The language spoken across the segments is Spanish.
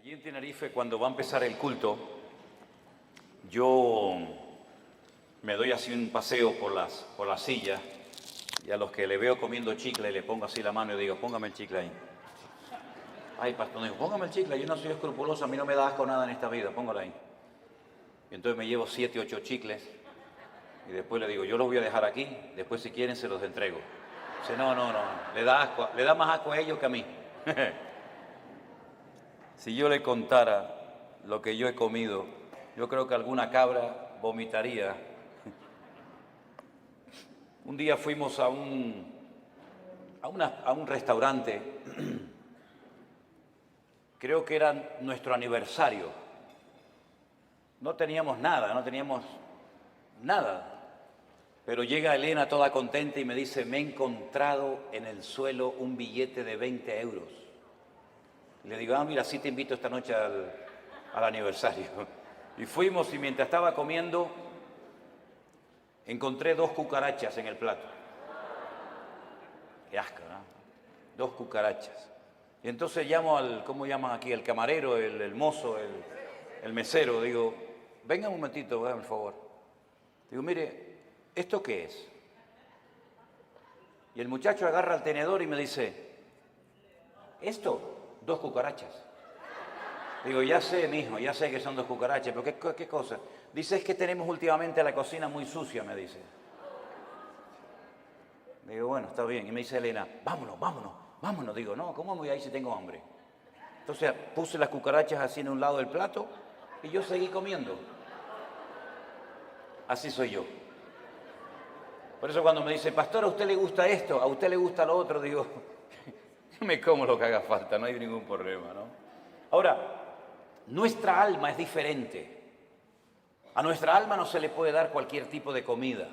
Allí en Tenerife, cuando va a empezar el culto, yo me doy así un paseo por las sillas y a los que le veo comiendo chicle le pongo así la mano y digo, póngame el chicle ahí. Ay, pastor, no digo, póngame el chicle, yo no soy escrupuloso, a mí no me da asco nada en esta vida, póngalo ahí. Y entonces me llevo 7, 8 chicles y después le digo, yo los voy a dejar aquí, después si quieren se los entrego. Dice, no, le da asco, le da más asco a ellos que a mí. Si yo le contara lo que yo he comido, yo creo que alguna cabra vomitaría. Un día fuimos a un restaurante, creo que era nuestro aniversario. No teníamos nada, pero llega Elena toda contenta y me dice, me he encontrado en el suelo un billete de 20 euros. Y le digo, mira, sí te invito esta noche al aniversario. Y fuimos y mientras estaba comiendo, encontré 2 cucarachas en el plato. Qué asco, ¿no? 2 cucarachas. Y entonces llamo ¿cómo llaman aquí? El camarero, el mozo, el mesero. Digo, venga un momentito, hágame el favor. Digo, mire, ¿esto qué es? Y el muchacho agarra el tenedor y me dice, ¿esto? 2 cucarachas. Digo, ya sé, mijo, ya sé que son 2 cucarachas, pero ¿qué cosa? Dice, es que tenemos últimamente la cocina muy sucia, me dice. Digo, bueno, está bien. Y me dice Elena, vámonos. Digo, no, ¿cómo voy a ir si tengo hambre? Entonces puse las cucarachas así en un lado del plato y yo seguí comiendo. Así soy yo. Por eso cuando me dice, pastor, ¿a usted le gusta esto? ¿A usted le gusta lo otro? Digo, yo me como lo que haga falta, no hay ningún problema, ¿no? Ahora, nuestra alma es diferente. A nuestra alma no se le puede dar cualquier tipo de comida,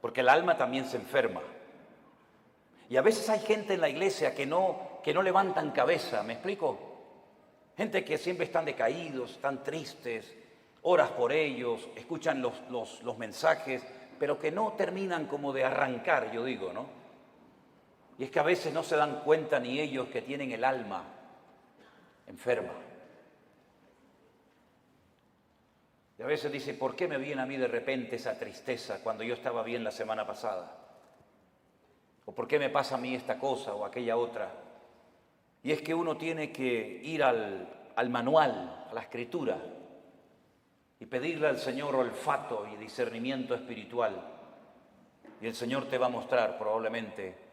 porque el alma también se enferma. Y a veces hay gente en la iglesia que no levantan cabeza, ¿me explico? Gente que siempre están decaídos, están tristes, oras por ellos, escuchan los mensajes, pero que no terminan como de arrancar, yo digo, ¿no? Y es que a veces no se dan cuenta ni ellos que tienen el alma enferma. Y a veces dice, ¿por qué me viene a mí de repente esa tristeza cuando yo estaba bien la semana pasada? ¿O por qué me pasa a mí esta cosa o aquella otra? Y es que uno tiene que ir al manual, a la escritura, y pedirle al Señor olfato y discernimiento espiritual. Y el Señor te va a mostrar probablemente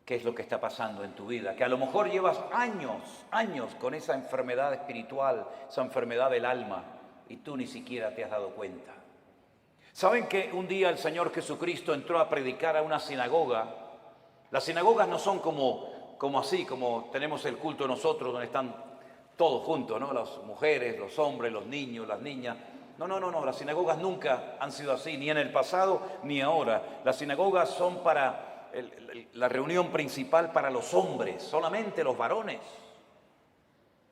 qué es lo que está pasando en tu vida, que a lo mejor llevas años con esa enfermedad espiritual, esa enfermedad del alma, y tú ni siquiera te has dado cuenta. ¿Saben que un día el Señor Jesucristo entró a predicar a una sinagoga? Las sinagogas no son como tenemos el culto nosotros, donde están todos juntos, ¿no? Las mujeres, los hombres, los niños, las niñas. No, las sinagogas nunca han sido así, ni en el pasado ni ahora. Las sinagogas son para la reunión principal para los hombres, solamente los varones.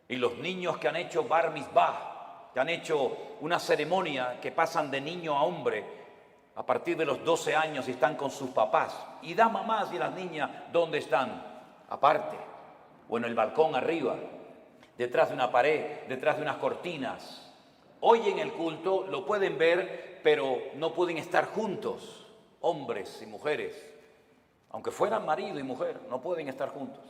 Y los niños que han hecho bar mitzvah, que han hecho una ceremonia que pasan de niño a hombre a partir de los 12 años y están con sus papás. Y las mamás y las niñas, ¿dónde están? Aparte, o en el balcón arriba, detrás de una pared, detrás de unas cortinas. Hoy en el culto lo pueden ver, pero no pueden estar juntos, hombres y mujeres. Aunque fueran marido y mujer, no pueden estar juntos.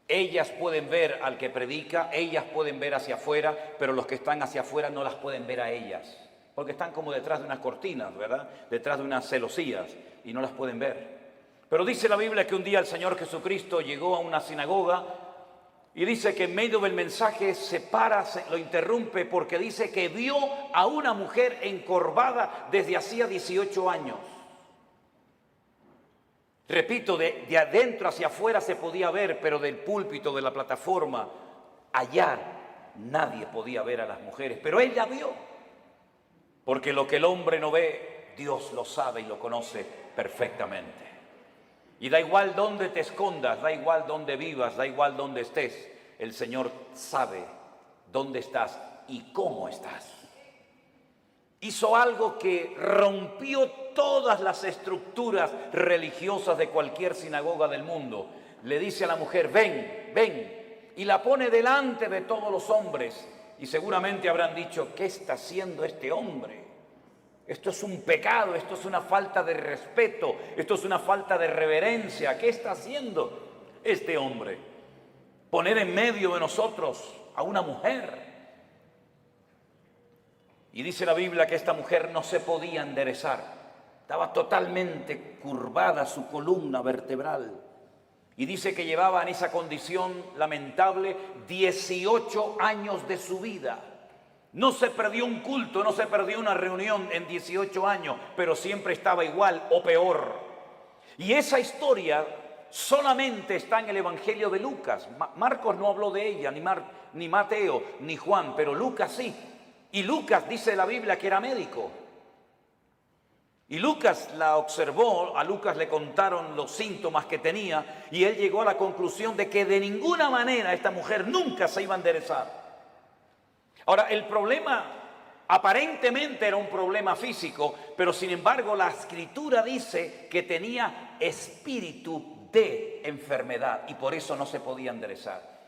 Ellas pueden ver al que predica, ellas pueden ver hacia afuera, pero los que están hacia afuera no las pueden ver a ellas, porque están como detrás de unas cortinas, ¿verdad? Detrás de unas celosías y no las pueden ver. Pero dice la Biblia que un día el Señor Jesucristo llegó a una sinagoga y dice que en medio del mensaje se para, lo interrumpe porque dice que vio a una mujer encorvada desde hacía 18 años. Repito, de adentro hacia afuera se podía ver, pero del púlpito, de la plataforma, allá nadie podía ver a las mujeres. Pero ella vio, porque lo que el hombre no ve, Dios lo sabe y lo conoce perfectamente. Y da igual dónde te escondas, da igual dónde vivas, da igual dónde estés, el Señor sabe dónde estás y cómo estás. Hizo algo que rompió todas las estructuras religiosas de cualquier sinagoga del mundo. Le dice a la mujer, ven. y la pone delante de todos los hombres. Y seguramente habrán dicho, ¿qué está haciendo este hombre? Esto es un pecado, esto es una falta de respeto, esto es una falta de reverencia. ¿Qué está haciendo este hombre? Poner en medio de nosotros a una mujer. Y dice la Biblia que esta mujer no se podía enderezar. Estaba totalmente curvada su columna vertebral. Y dice que llevaba en esa condición lamentable 18 años de su vida. No se perdió un culto, no se perdió una reunión en 18 años, pero siempre estaba igual o peor. Y esa historia solamente está en el Evangelio de Lucas. Marcos no habló de ella, ni Mateo, ni Juan, pero Lucas sí. Y Lucas dice la Biblia que era médico. Y Lucas la observó, a Lucas le contaron los síntomas que tenía y él llegó a la conclusión de que de ninguna manera esta mujer nunca se iba a enderezar. Ahora, el problema aparentemente era un problema físico, pero sin embargo la Escritura dice que tenía espíritu de enfermedad y por eso no se podía enderezar.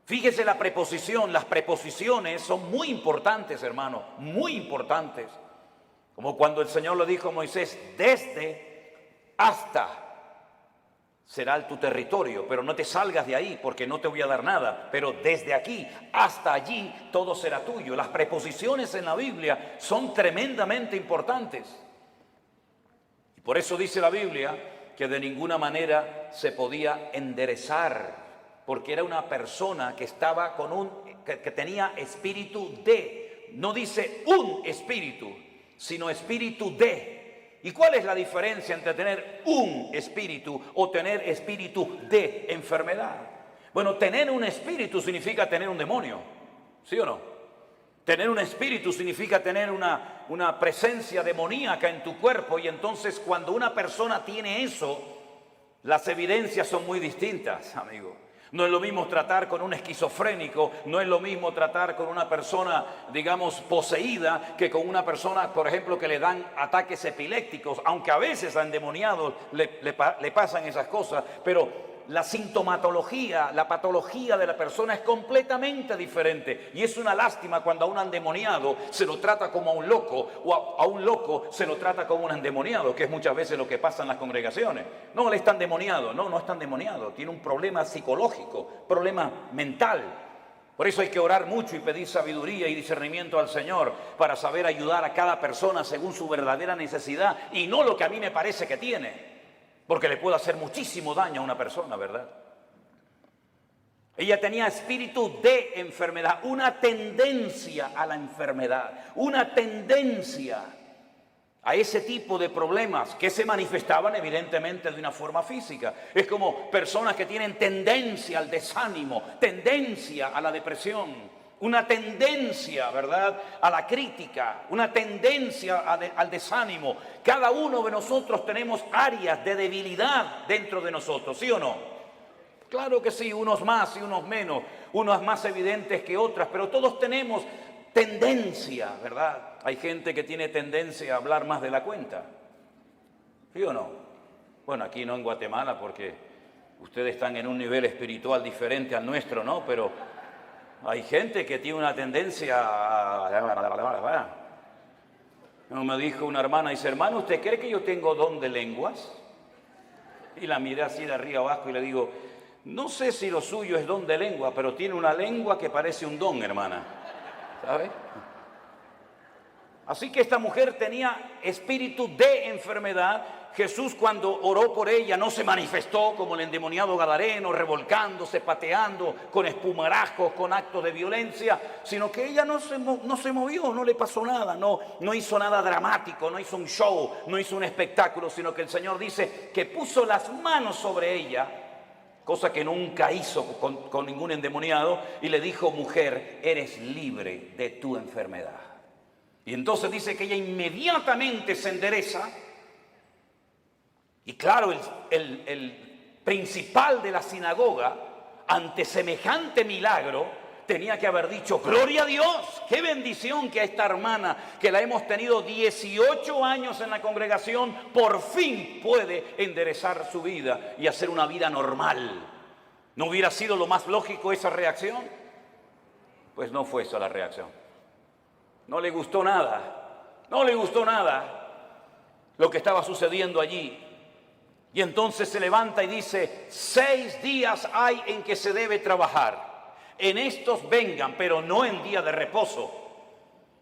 Fíjese la preposición, las preposiciones son muy importantes, hermano, muy importantes. Como cuando el Señor le dijo a Moisés, desde hasta será tu territorio, pero no te salgas de ahí porque no te voy a dar nada, pero desde aquí hasta allí todo será tuyo. Las preposiciones en la Biblia son tremendamente importantes. Y por eso dice la Biblia que de ninguna manera se podía enderezar, porque era una persona que estaba que tenía espíritu de, no dice un espíritu, sino espíritu de. ¿Y cuál es la diferencia entre tener un espíritu o tener espíritu de enfermedad? Bueno, tener un espíritu significa tener un demonio, ¿sí o no? Tener un espíritu significa tener una presencia demoníaca en tu cuerpo, y entonces cuando una persona tiene eso, las evidencias son muy distintas, amigo. No es lo mismo tratar con un esquizofrénico, no es lo mismo tratar con una persona, digamos, poseída, que con una persona, por ejemplo, que le dan ataques epilépticos, aunque a veces a endemoniados le pasan esas cosas, pero la sintomatología, la patología de la persona es completamente diferente. Y es una lástima cuando a un endemoniado se lo trata como a un loco, o a un loco se lo trata como un endemoniado, que es muchas veces lo que pasa en las congregaciones. No, él está endemoniado. No está endemoniado. Tiene un problema psicológico, problema mental. Por eso hay que orar mucho y pedir sabiduría y discernimiento al Señor para saber ayudar a cada persona según su verdadera necesidad y no lo que a mí me parece que tiene. Porque le puede hacer muchísimo daño a una persona, ¿verdad? Ella tenía espíritu de enfermedad, una tendencia a la enfermedad, una tendencia a ese tipo de problemas que se manifestaban evidentemente de una forma física. Es como personas que tienen tendencia al desánimo, tendencia a la depresión, una tendencia, ¿verdad?, a la crítica, una tendencia al desánimo. Cada uno de nosotros tenemos áreas de debilidad dentro de nosotros, ¿sí o no? Claro que sí, unos más y unos menos, unos más evidentes que otras, pero todos tenemos tendencia, ¿verdad? Hay gente que tiene tendencia a hablar más de la cuenta, ¿sí o no? Bueno, aquí no en Guatemala porque ustedes están en un nivel espiritual diferente al nuestro, ¿no? Pero hay gente que tiene una tendencia a... Me dijo una hermana, dice, hermano, ¿usted cree que yo tengo don de lenguas? Y la miré así de arriba abajo y le digo, no sé si lo suyo es don de lengua, pero tiene una lengua que parece un don, hermana. ¿Sabe? Así que esta mujer tenía espíritu de enfermedad. Jesús, cuando oró por ella, no se manifestó como el endemoniado gadareno, revolcándose, pateando, con espumarajos, con actos de violencia, sino que ella no se movió, no le pasó nada, no hizo nada dramático, no hizo un show, no hizo un espectáculo, sino que el Señor dice que puso las manos sobre ella, cosa que nunca hizo con ningún endemoniado, y le dijo, mujer, eres libre de tu enfermedad. Y entonces dice que ella inmediatamente se endereza. Y claro, el principal de la sinagoga, ante semejante milagro, tenía que haber dicho, gloria a Dios, qué bendición que a esta hermana, que la hemos tenido 18 años en la congregación, por fin puede enderezar su vida y hacer una vida normal. ¿No hubiera sido lo más lógico esa reacción? Pues no fue esa la reacción. No le gustó nada, no le gustó nada lo que estaba sucediendo allí. Y entonces se levanta y dice, 6 días hay en que se debe trabajar. En estos vengan, pero no en día de reposo.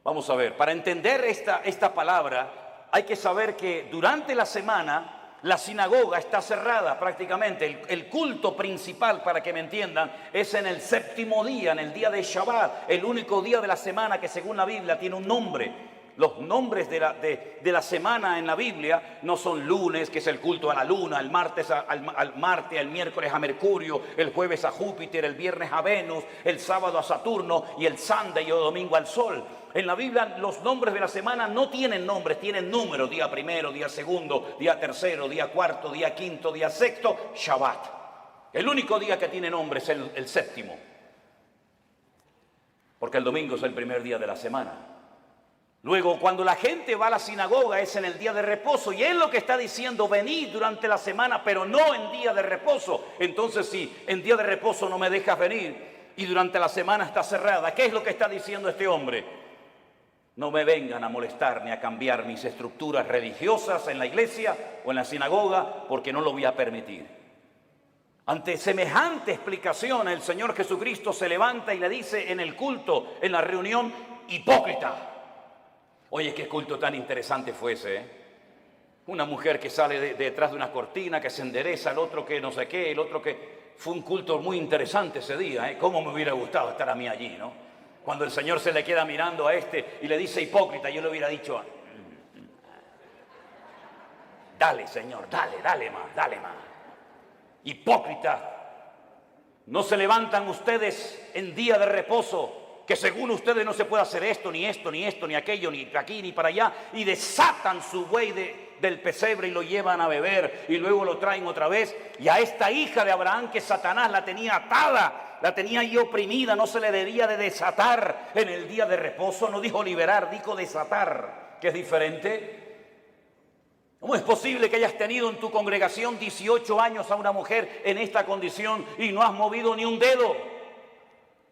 Vamos a ver, para entender esta palabra, hay que saber que durante la semana la sinagoga está cerrada prácticamente. El culto principal, para que me entiendan, es en el 7º día, en el día de Shabbat, el único día de la semana que según la Biblia tiene un nombre. Los nombres de la semana en la Biblia no son lunes, que es el culto a la luna, el martes al Marte, el miércoles a Mercurio, el jueves a Júpiter, el viernes a Venus, el sábado a Saturno y el Sunday o domingo al Sol. En la Biblia los nombres de la semana no tienen nombres, tienen números: día primero, día segundo, día tercero, día cuarto, día quinto, día sexto, Shabbat. El único día que tiene nombre es el 7º, porque el domingo es el primer día de la semana. Luego, cuando la gente va a la sinagoga es en el día de reposo, y él lo que está diciendo, venid durante la semana, pero no en día de reposo. Entonces, si en día de reposo no me dejas venir y durante la semana está cerrada, ¿qué es lo que está diciendo este hombre? No me vengan a molestar ni a cambiar mis estructuras religiosas en la iglesia o en la sinagoga, porque no lo voy a permitir. Ante semejante explicación, el Señor Jesucristo se levanta y le dice en el culto, en la reunión, hipócrita. Oye, qué culto tan interesante fue ese, ¿eh? Una mujer que sale detrás de una cortina, que se endereza, el otro que no sé qué, el otro que... Fue un culto muy interesante ese día, ¿eh? Cómo me hubiera gustado estar a mí allí, ¿no? Cuando el Señor se le queda mirando a este y le dice hipócrita, yo le hubiera dicho, dale, Señor, dale más. Hipócrita, ¿no se levantan ustedes en día de reposo, que según ustedes no se puede hacer esto, ni aquello, ni aquí, ni para allá, y desatan su buey del pesebre y lo llevan a beber y luego lo traen otra vez? Y a esta hija de Abraham, que Satanás la tenía atada, la tenía ahí oprimida, no se le debía de desatar en el día de reposo. No dijo liberar, dijo desatar, que es diferente. ¿Cómo es posible que hayas tenido en tu congregación 18 años a una mujer en esta condición y no has movido ni un dedo?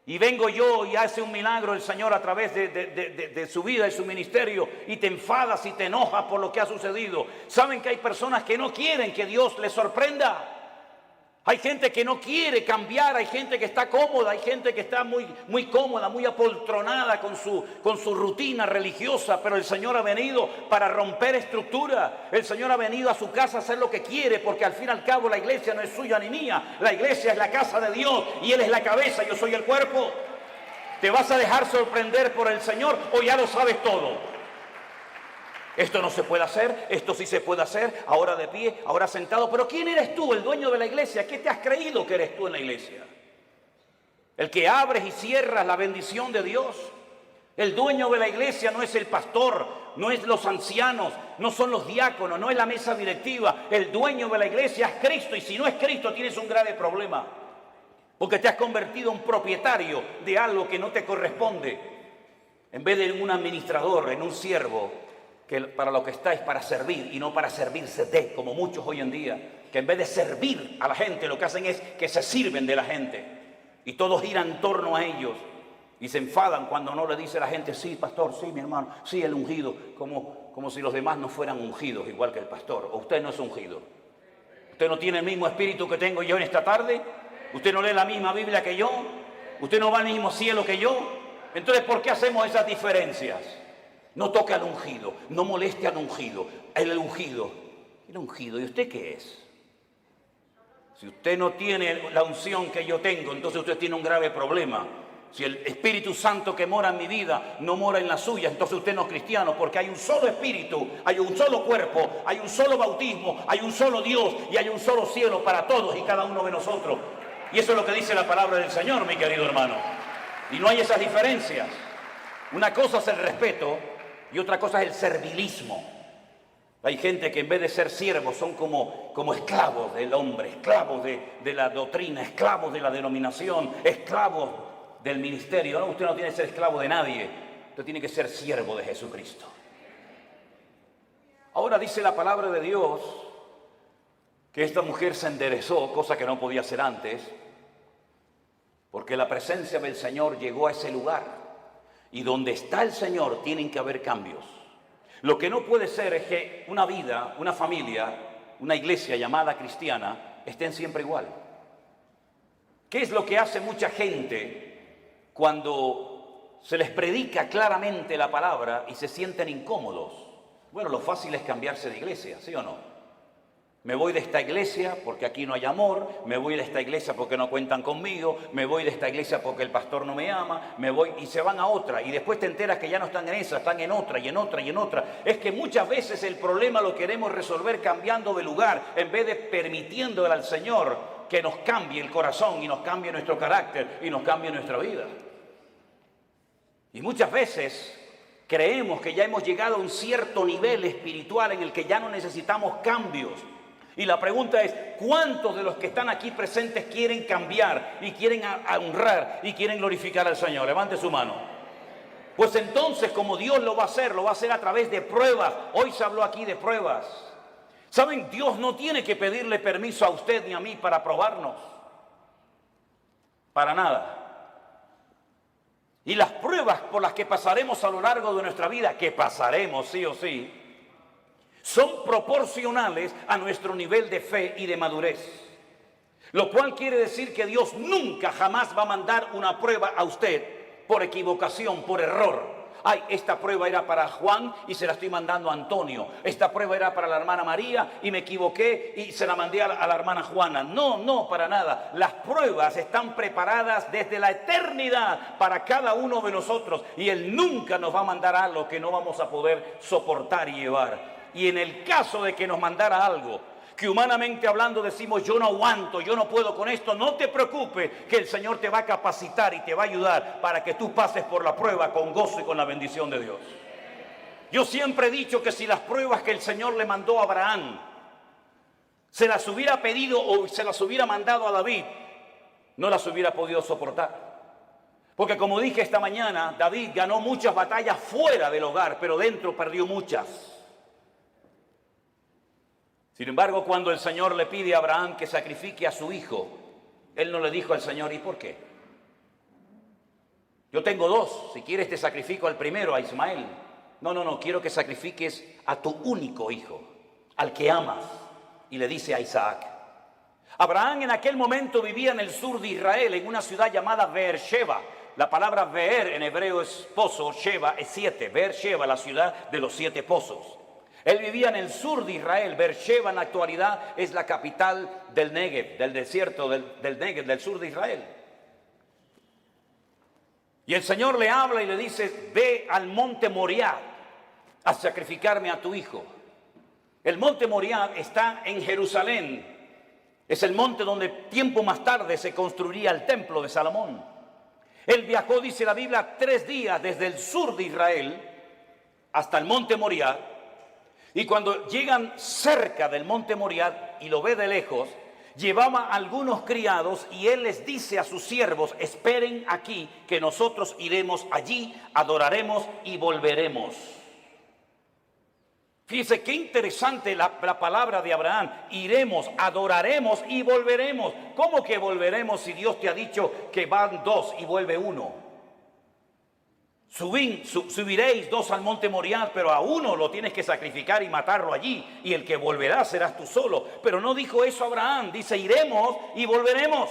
Y vengo yo y hace un milagro el Señor a través de su vida y su ministerio, y te enfadas y te enojas por lo que ha sucedido. ¿Saben que hay personas que no quieren que Dios les sorprenda? Hay gente que no quiere cambiar, hay gente que está cómoda, hay gente que está muy cómoda, muy apoltronada con su rutina religiosa, pero el Señor ha venido para romper estructura. El Señor ha venido a su casa a hacer lo que quiere, porque al fin y al cabo la iglesia no es suya ni mía. La iglesia es la casa de Dios y Él es la cabeza, yo soy el cuerpo. ¿Te vas a dejar sorprender por el Señor o ya lo sabes todo? Esto no se puede hacer, esto sí se puede hacer, ahora de pie, ahora sentado. Pero ¿quién eres tú, el dueño de la iglesia? ¿Qué te has creído que eres tú en la iglesia? El que abres y cierras la bendición de Dios. El dueño de la iglesia no es el pastor, no es los ancianos, no son los diáconos, no es la mesa directiva. El dueño de la iglesia es Cristo, y si no es Cristo tienes un grave problema, porque te has convertido en propietario de algo que no te corresponde. En vez de un administrador, en un siervo, que para lo que está es para servir y no para servirse de, como muchos hoy en día, que en vez de servir a la gente lo que hacen es que se sirven de la gente y todo gira en torno a ellos, y se enfadan cuando no le dice a la gente, sí, pastor, sí, mi hermano, sí, el ungido, como si los demás no fueran ungidos igual que el pastor. ¿O usted no es ungido? ¿Usted no tiene el mismo espíritu que tengo yo en esta tarde? ¿Usted no lee la misma Biblia que yo? ¿Usted no va al mismo cielo que yo? Entonces, ¿por qué hacemos esas diferencias? No toque al ungido, no moleste al ungido. El ungido, ¿y usted qué es? Si usted no tiene la unción que yo tengo, entonces usted tiene un grave problema. Si el Espíritu Santo que mora en mi vida no mora en la suya, entonces usted no es cristiano, porque hay un solo Espíritu, hay un solo cuerpo, hay un solo bautismo, hay un solo Dios y hay un solo cielo para todos y cada uno de nosotros. Y eso es lo que dice la palabra del Señor, mi querido hermano. Y no hay esas diferencias. Una cosa es el respeto y otra cosa es el servilismo. Hay gente que en vez de ser siervos son como esclavos del hombre, esclavos de la doctrina, esclavos de la denominación, esclavos del ministerio. No, usted no tiene que ser esclavo de nadie, usted tiene que ser siervo de Jesucristo. Ahora dice la palabra de Dios que esta mujer se enderezó, cosa que no podía hacer antes, Porque la presencia del Señor llegó a ese lugar. Y donde está el Señor tienen que haber cambios. Lo que no puede ser es que una vida, una familia, una iglesia llamada cristiana estén siempre igual. ¿Qué es lo que hace mucha gente cuando se les predica claramente la palabra y se sienten incómodos? Bueno, lo fácil es cambiarse de iglesia, ¿sí o no? Me voy de esta iglesia porque aquí no hay amor, me voy de esta iglesia porque no cuentan conmigo, me voy de esta iglesia porque el pastor no me ama, me voy y se van a otra y después te enteras que ya no están en esa, están en otra y en otra y en otra. Es que muchas veces el problema lo queremos resolver cambiando de lugar en vez de permitiéndole al Señor que nos cambie el corazón y nos cambie nuestro carácter y nos cambie nuestra vida. Y muchas veces creemos que ya hemos llegado a un cierto nivel espiritual en el que ya no necesitamos cambios. Y la pregunta es, ¿cuántos de los que están aquí presentes quieren cambiar y quieren honrar y quieren glorificar al Señor? Levante su mano. Pues entonces, como Dios lo va a hacer a través de pruebas. Hoy se habló aquí de pruebas. ¿Saben? Dios no tiene que pedirle permiso a usted ni a mí para probarnos. Para nada. Y las pruebas por las que pasaremos a lo largo de nuestra vida, que pasaremos sí o sí, son proporcionales a nuestro nivel de fe y de madurez. Lo cual quiere decir que Dios nunca jamás va a mandar una prueba a usted por equivocación, por error. Ay, esta prueba era para Juan y se la estoy mandando a Antonio. Esta prueba era para la hermana María y me equivoqué y se la mandé a la hermana Juana. No, para nada. Las pruebas están preparadas desde la eternidad para cada uno de nosotros. Y Él nunca nos va a mandar algo que no vamos a poder soportar y llevar. Y en el caso de que nos mandara algo que humanamente hablando decimos yo no aguanto, yo no puedo con esto, no te preocupes que el Señor te va a capacitar y te va a ayudar para que tú pases por la prueba con gozo y con la bendición de Dios. Yo siempre he dicho que si las pruebas que el Señor le mandó a Abraham se las hubiera pedido o se las hubiera mandado a David, no las hubiera podido soportar. Porque como dije esta mañana, David ganó muchas batallas fuera del hogar, pero dentro perdió muchas. Sin embargo, cuando el Señor le pide a Abraham que sacrifique a su hijo, él no le dijo al Señor, ¿y por qué? Yo tengo dos, si quieres te sacrifico al primero, a Ismael. No, quiero que sacrifiques a tu único hijo, al que amas. Y le dice a Isaac. Abraham en aquel momento vivía en el sur de Israel, en una ciudad llamada Beersheba. La palabra Beer en hebreo es pozo, Sheba es 7. Beersheba, la ciudad de los 7 pozos. Él vivía en el sur de Israel. Beersheba en la actualidad es la capital del Negev, del desierto del Negev, del sur de Israel. Y el Señor le habla y le dice, ve al monte Moriah a sacrificarme a tu hijo. El monte Moriah está en Jerusalén. Es el monte donde tiempo más tarde se construiría el templo de Salomón. Él viajó, dice la Biblia, 3 días desde el sur de Israel hasta el monte Moriah. Y cuando llegan cerca del monte Moriah y lo ve de lejos, llevaba a algunos criados y él les dice a sus siervos, esperen aquí que nosotros iremos allí, adoraremos y volveremos. Fíjense qué interesante la palabra de Abraham, iremos, adoraremos y volveremos. ¿Cómo que volveremos si Dios te ha dicho que van 2 y vuelve 1? Subiréis 2 al monte Moriah, pero a uno lo tienes que sacrificar y matarlo allí, y el que volverá serás tú solo. Pero no dijo eso Abraham, dice iremos y volveremos.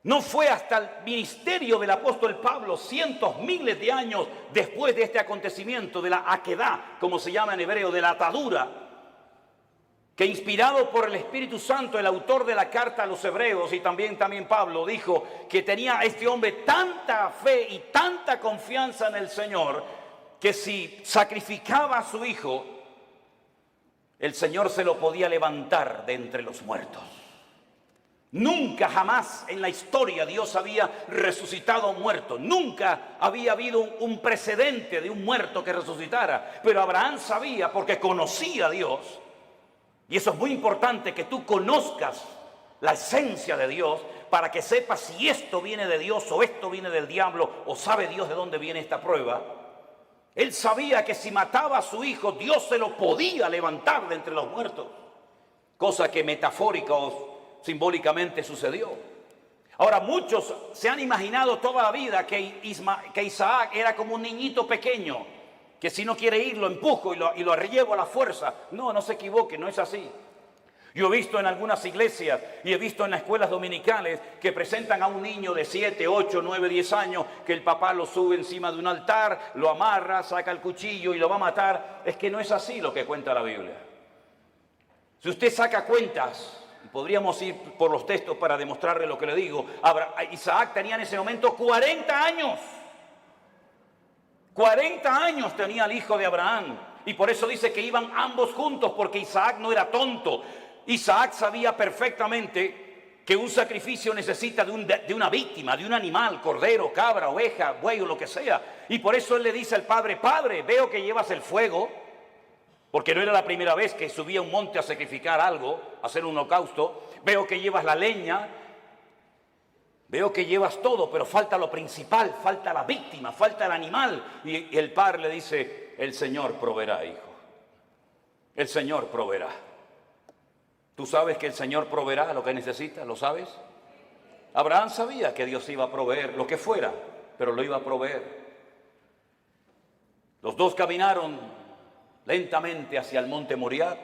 No fue hasta el ministerio del apóstol Pablo, cientos, miles de años después de este acontecimiento, de la aquedá, como se llama en hebreo, de la atadura, que inspirado por el Espíritu Santo, el autor de la carta a los hebreos y también Pablo dijo que tenía este hombre tanta fe y tanta confianza en el Señor que si sacrificaba a su hijo, el Señor se lo podía levantar de entre los muertos. Nunca jamás en la historia Dios había resucitado a un muerto. Nunca había habido un precedente de un muerto que resucitara. Pero Abraham sabía, porque conocía a Dios. Y eso es muy importante, que tú conozcas la esencia de Dios para que sepas si esto viene de Dios o esto viene del diablo o sabe Dios de dónde viene esta prueba. Él sabía que si mataba a su hijo, Dios se lo podía levantar de entre los muertos. Cosa que metafórica o simbólicamente sucedió. Ahora, muchos se han imaginado toda la vida que Isaac era como un niñito pequeño, que si no quiere ir lo empujo y lo llevo a la fuerza. No, no se equivoque, no es así. Yo he visto en algunas iglesias y he visto en las escuelas dominicales que presentan a un niño de 7, 8, 9, 10 años, que el papá lo sube encima de un altar, lo amarra, saca el cuchillo y lo va a matar. Es que no es así lo que cuenta la Biblia. Si usted saca cuentas, y podríamos ir por los textos para demostrarle lo que le digo, Isaac tenía en ese momento 40 años. 40 años tenía el hijo de Abraham. Y por eso dice que iban ambos juntos, porque Isaac no era tonto. Isaac sabía perfectamente que un sacrificio necesita de una víctima, de un animal, cordero, cabra, oveja, buey o lo que sea. Y por eso él le dice al padre: Padre, veo que llevas el fuego, porque no era la primera vez que subía a un monte a sacrificar algo, a hacer un holocausto. Veo que llevas la leña, veo que llevas todo, pero falta lo principal, falta la víctima, falta el animal. Y el padre le dice: el Señor proveerá, hijo. El Señor proveerá. ¿Tú sabes que el Señor proveerá lo que necesitas? ¿Lo sabes? Abraham sabía que Dios iba a proveer lo que fuera, pero lo iba a proveer. Los dos caminaron lentamente hacia el monte Moriah.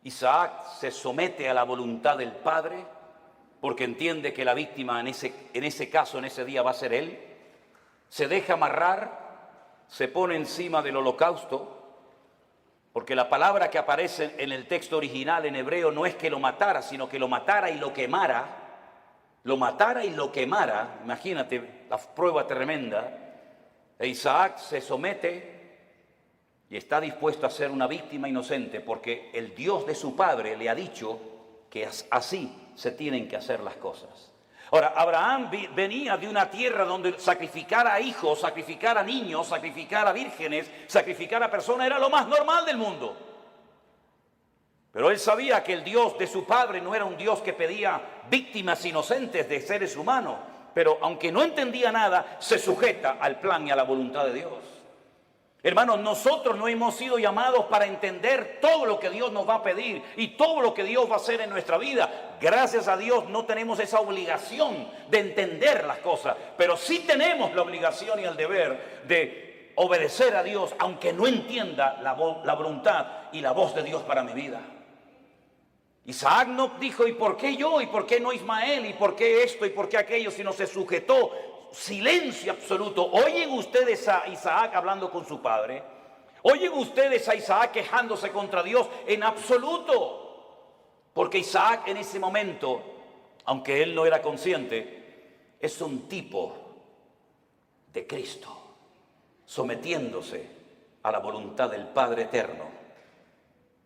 Isaac se somete a la voluntad del Padre, porque entiende que la víctima en ese caso, en ese día, va a ser él. Se deja amarrar, se pone encima del holocausto, porque la palabra que aparece en el texto original en hebreo no es que lo matara, sino que lo matara y lo quemara. Lo matara y lo quemara. Imagínate la prueba tremenda. E Isaac se somete y está dispuesto a ser una víctima inocente, porque el Dios de su padre le ha dicho que así se tienen que hacer las cosas. Ahora, Abraham venía de una tierra donde sacrificar a hijos, sacrificar a niños, sacrificar a vírgenes, sacrificar a personas era lo más normal del mundo. Pero él sabía que el Dios de su padre no era un Dios que pedía víctimas inocentes de seres humanos. Pero aunque no entendía nada, se sujeta al plan y a la voluntad de Dios. Hermanos, nosotros no hemos sido llamados para entender todo lo que Dios nos va a pedir y todo lo que Dios va a hacer en nuestra vida. Gracias a Dios no tenemos esa obligación de entender las cosas, pero sí tenemos la obligación y el deber de obedecer a Dios, aunque no entienda la voluntad y la voz de Dios para mi vida. Isaac no dijo: ¿y por qué yo? ¿Y por qué no Ismael? ¿Y por qué esto? ¿Y por qué aquello? Sino se sujetó. Silencio absoluto. ¿Oyen ustedes a Isaac hablando con su padre? ¿Oyen ustedes a Isaac quejándose contra Dios? En absoluto. Porque Isaac en ese momento, aunque él no era consciente, es un tipo de Cristo, sometiéndose a la voluntad del Padre eterno,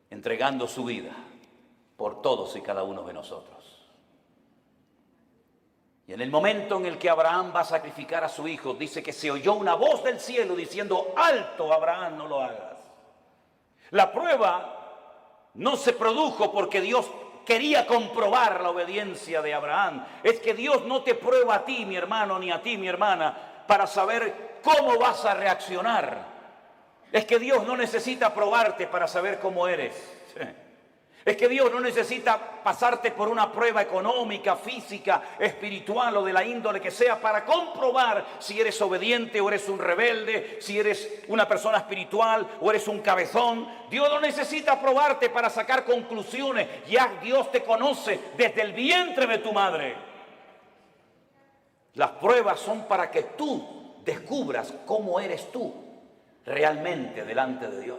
entregando su vida por todos y cada uno de nosotros. Y en el momento en el que Abraham va a sacrificar a su hijo, dice que se oyó una voz del cielo diciendo: alto, Abraham, no lo hagas. La prueba no se produjo porque Dios quería comprobar la obediencia de Abraham. Es que Dios no te prueba a ti, mi hermano, ni a ti, mi hermana, para saber cómo vas a reaccionar. Es que Dios no necesita probarte para saber cómo eres. Es que Dios no necesita pasarte por una prueba económica, física, espiritual o de la índole que sea para comprobar si eres obediente o eres un rebelde, si eres una persona espiritual o eres un cabezón. Dios no necesita probarte para sacar conclusiones. Ya Dios te conoce desde el vientre de tu madre. Las pruebas son para que tú descubras cómo eres tú realmente delante de Dios.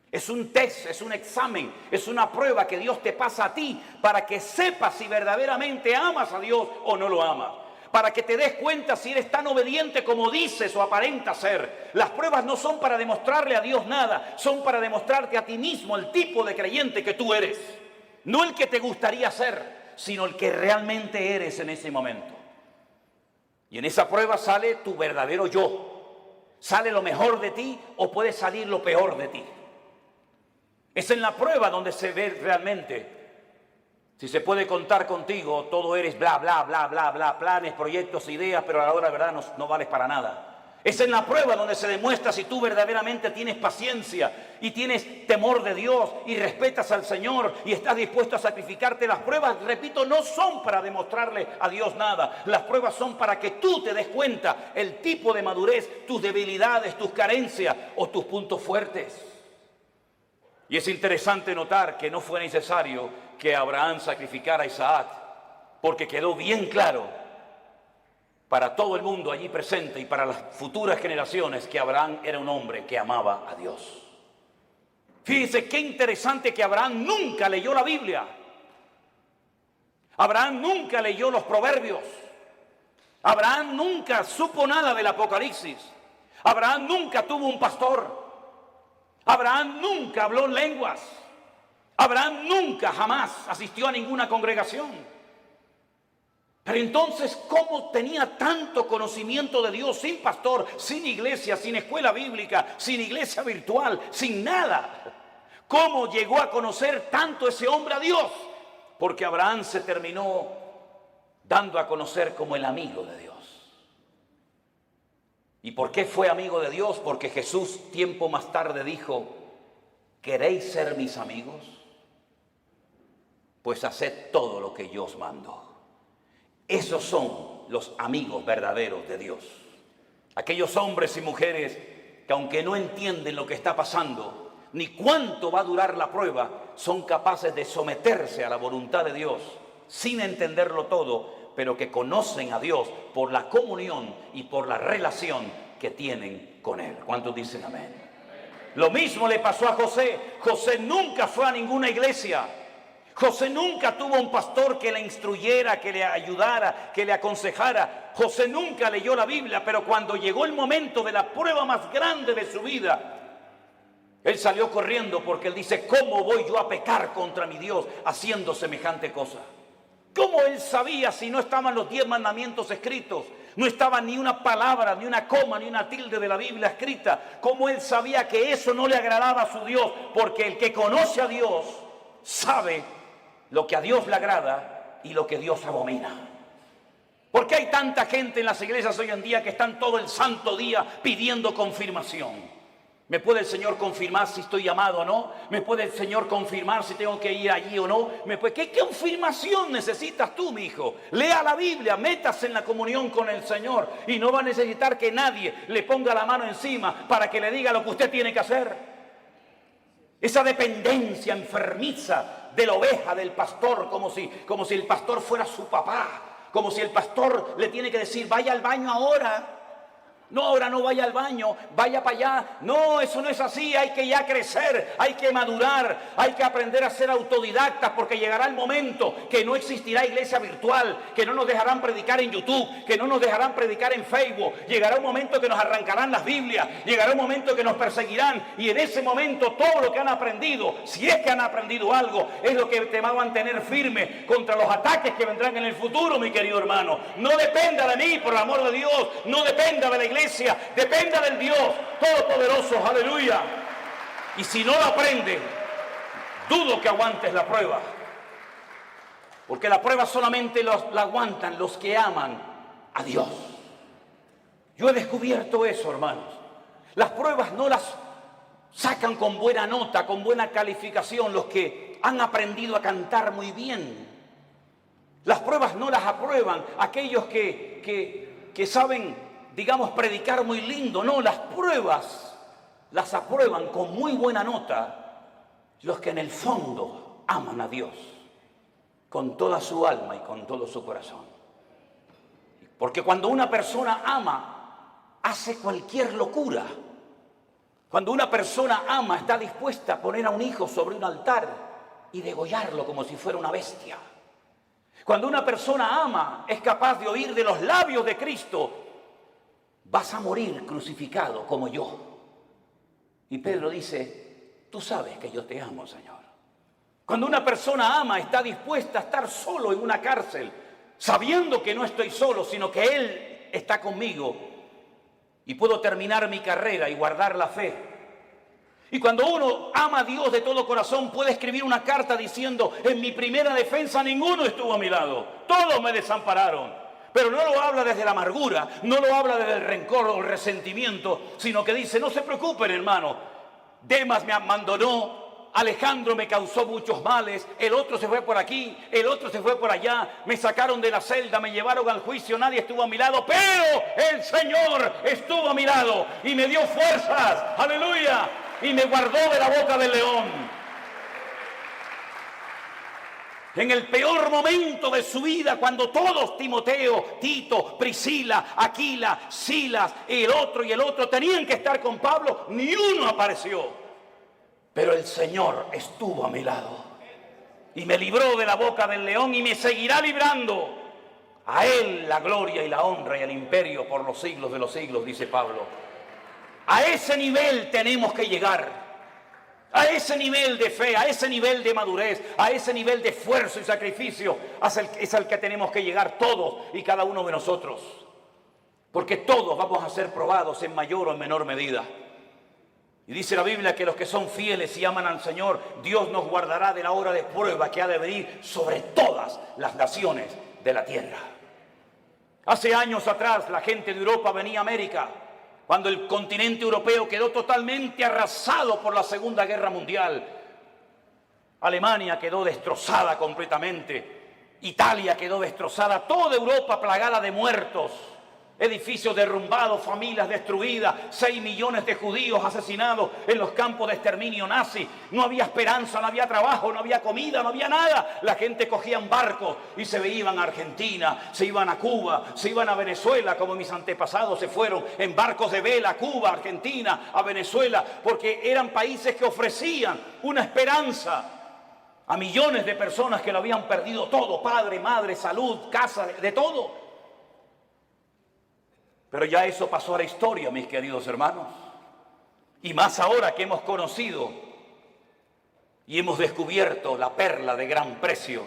Es un test, es un examen, es una prueba que Dios te pasa a ti para que sepas si verdaderamente amas a Dios o no lo amas. Para que te des cuenta si eres tan obediente como dices o aparentas ser. Las pruebas no son para demostrarle a Dios nada, son para demostrarte a ti mismo el tipo de creyente que tú eres. No el que te gustaría ser, sino el que realmente eres en ese momento. Y en esa prueba sale tu verdadero yo. Sale lo mejor de ti o puede salir lo peor de ti. Es en la prueba donde se ve realmente si se puede contar contigo. Todo eres bla, bla, bla, bla, bla, planes, proyectos, ideas, pero a la hora de verdad no vales para nada. Es en la prueba donde se demuestra si tú verdaderamente tienes paciencia y tienes temor de Dios y respetas al Señor y estás dispuesto a sacrificarte. Las pruebas, repito, no son para demostrarle a Dios nada. Las pruebas son para que tú te des cuenta el tipo de madurez, tus debilidades, tus carencias o tus puntos fuertes. Y es interesante notar que no fue necesario que Abraham sacrificara a Isaac, porque quedó bien claro para todo el mundo allí presente y para las futuras generaciones que Abraham era un hombre que amaba a Dios. Fíjense qué interesante que Abraham nunca leyó la Biblia. Abraham nunca leyó los Proverbios. Abraham nunca supo nada del Apocalipsis. Abraham nunca tuvo un pastor. Abraham nunca habló en lenguas. Abraham nunca, jamás asistió a ninguna congregación. Pero entonces, ¿cómo tenía tanto conocimiento de Dios sin pastor, sin iglesia, sin escuela bíblica, sin iglesia virtual, sin nada? ¿Cómo llegó a conocer tanto ese hombre a Dios? Porque Abraham se terminó dando a conocer como el amigo de Dios. ¿Y por qué fue amigo de Dios? Porque Jesús tiempo más tarde dijo: ¿queréis ser mis amigos? Pues haced todo lo que yo os mando. Esos son los amigos verdaderos de Dios. Aquellos hombres y mujeres que, aunque no entienden lo que está pasando, ni cuánto va a durar la prueba, son capaces de someterse a la voluntad de Dios, sin entenderlo todo, pero que conocen a Dios por la comunión y por la relación que tienen con Él. ¿Cuántos dicen amén? Lo mismo le pasó a José. José nunca fue a ninguna iglesia. José nunca tuvo un pastor que le instruyera, que le ayudara, que le aconsejara. José nunca leyó la Biblia, pero cuando llegó el momento de la prueba más grande de su vida, él salió corriendo porque él dice: ¿cómo voy yo a pecar contra mi Dios haciendo semejante cosa? ¿Cómo él sabía si no estaban los 10 mandamientos escritos? No estaba ni una palabra, ni una coma, ni una tilde de la Biblia escrita. ¿Cómo él sabía que eso no le agradaba a su Dios? Porque el que conoce a Dios sabe lo que a Dios le agrada y lo que Dios abomina. ¿Por qué hay tanta gente en las iglesias hoy en día que están todo el santo día pidiendo confirmación? ¿Me puede el Señor confirmar si estoy llamado o no? ¿Me puede el Señor confirmar si tengo que ir allí o no? ¿Qué confirmación necesitas tú, mi hijo? Lea la Biblia, métase en la comunión con el Señor y no va a necesitar que nadie le ponga la mano encima para que le diga lo que usted tiene que hacer. Esa dependencia enfermiza de la oveja, del pastor, como si el pastor fuera su papá, como si el pastor le tiene que decir: vaya al baño ahora. No, ahora no vaya al baño, vaya para allá. No, eso no es así. Hay que ya crecer, hay que madurar, hay que aprender a ser autodidactas, porque llegará el momento que no existirá iglesia virtual, que no nos dejarán predicar en YouTube, que no nos dejarán predicar en Facebook. Llegará un momento que nos arrancarán las Biblias, llegará un momento que nos perseguirán, y en ese momento todo lo que han aprendido, si es que han aprendido algo, es lo que te va a mantener firme contra los ataques que vendrán en el futuro, mi querido hermano. No dependa de mí, por el amor de Dios, no dependa de la iglesia. Dependa del Dios Todopoderoso, aleluya. Y si no lo aprende, dudo que aguantes la prueba, porque la prueba solamente la aguantan los que aman a Dios. Yo he descubierto eso, hermanos. Las pruebas no las sacan con buena nota, con buena calificación los que han aprendido a cantar muy bien. Las pruebas no las aprueban aquellos que saben, digamos, predicar muy lindo. No, las pruebas las aprueban con muy buena nota los que en el fondo aman a Dios con toda su alma y con todo su corazón. Porque cuando una persona ama, hace cualquier locura. Cuando una persona ama, está dispuesta a poner a un hijo sobre un altar y degollarlo como si fuera una bestia. Cuando una persona ama, es capaz de oír de los labios de Cristo: vas a morir crucificado como yo. Y Pedro dice: tú sabes que yo te amo, Señor. Cuando una persona ama, está dispuesta a estar solo en una cárcel, sabiendo que no estoy solo, sino que Él está conmigo, y puedo terminar mi carrera y guardar la fe. Y cuando uno ama a Dios de todo corazón, puede escribir una carta diciendo: en mi primera defensa ninguno estuvo a mi lado, todos me desampararon. pero no lo habla desde la amargura, no lo habla desde el rencor o el resentimiento, sino que dice, no se preocupen, hermano, Demas me abandonó, Alejandro me causó muchos males, el otro se fue por aquí, el otro se fue por allá, me sacaron de la celda, me llevaron al juicio, nadie estuvo a mi lado, pero el Señor estuvo a mi lado y me dio fuerzas, aleluya, y me guardó de la boca del león. En el peor momento de su vida, cuando todos, Timoteo, Tito, Priscila, Aquila, Silas, el otro tenían que estar con Pablo, ni uno apareció. Pero el Señor estuvo a mi lado y me libró de la boca del león y me seguirá librando. A Él la gloria y la honra y el imperio por los siglos de los siglos, dice Pablo. A ese nivel tenemos que llegar. A ese nivel de fe, a ese nivel de madurez, a ese nivel de esfuerzo y sacrificio es al que tenemos que llegar todos y cada uno de nosotros. Porque todos vamos a ser probados en mayor o en menor medida. Y dice la Biblia que los que son fieles y aman al Señor, Dios nos guardará de la hora de prueba que ha de venir sobre todas las naciones de la tierra. Hace años atrás la gente de Europa venía a América, cuando el continente europeo quedó totalmente arrasado por la Segunda Guerra Mundial. Alemania quedó destrozada completamente, Italia quedó destrozada, toda Europa plagada de muertos, edificios derrumbados, familias destruidas, 6 millones de judíos asesinados en los campos de exterminio nazi. No había esperanza, no había trabajo, no había comida, no había nada. La gente cogía barcos y se iban a Argentina, se iban a Cuba, se iban a Venezuela, como mis antepasados se fueron en barcos de vela a Cuba, Argentina, a Venezuela, porque eran países que ofrecían una esperanza a millones de personas que lo habían perdido todo, padre, madre, salud, casa, de todo. Pero ya eso pasó a la historia, mis queridos hermanos. Y más ahora que hemos conocido y hemos descubierto la perla de gran precio,